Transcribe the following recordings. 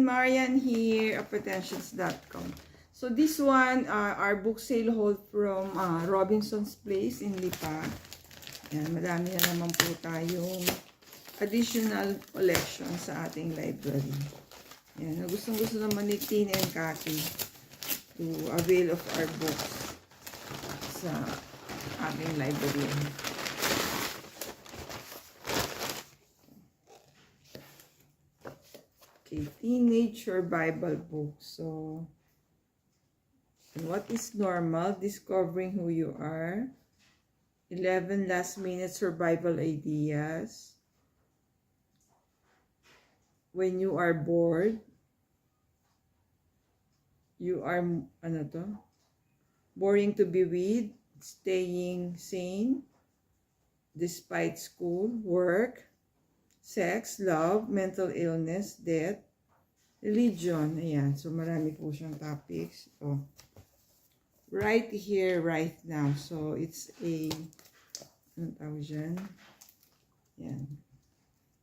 Marian here, apprehensions.com. So this one, our book sale haul from Robinson's Place in Lipa. Yan, madami na naman po tayong additional collection sa ating library. Yan, gustong-gusto naman ni Tin and Cathy to avail of our books sa ating library. Okay, teenage survival book. So, and what is normal? Discovering who you are. 11 last-minute survival ideas. When you are bored, you are, boring to be with, staying sane, despite school, work, sex, love, mental illness, death, religion. Ayan. So, marami po siyang topics. So, right here, right now. So, it's a, ano tawag dyan? Ayan.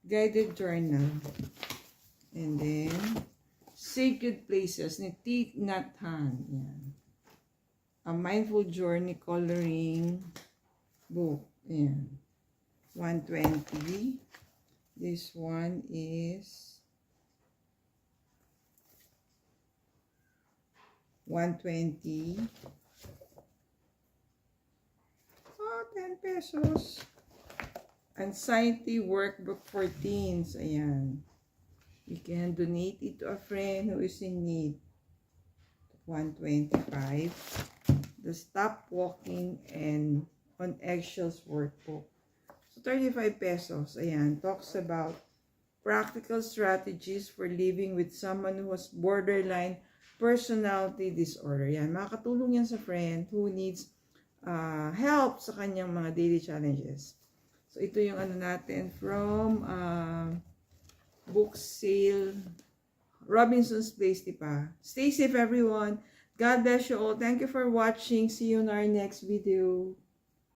Guided journal. And then, Sacred Places ni Thich Nhat Hanh. Ayan. A Mindful Journey Coloring Book. Ayan. 120. This one is 120. Oh, 10 pesos. Anxiety Workbook for Teens. Ayan. You can donate it to a friend who is in need. 125. The Stop Walking and on Eggshells Workbook. So, 35 pesos. Ayan. Talks about practical strategies for living with someone who has borderline personality disorder. Ayan. Makakatulong yan sa friend who needs help sa kanyang mga daily challenges. So, ito yung ano natin from book sale Robinson's Place, diba? Stay safe, everyone. God bless you all. Thank you for watching. See you in our next video.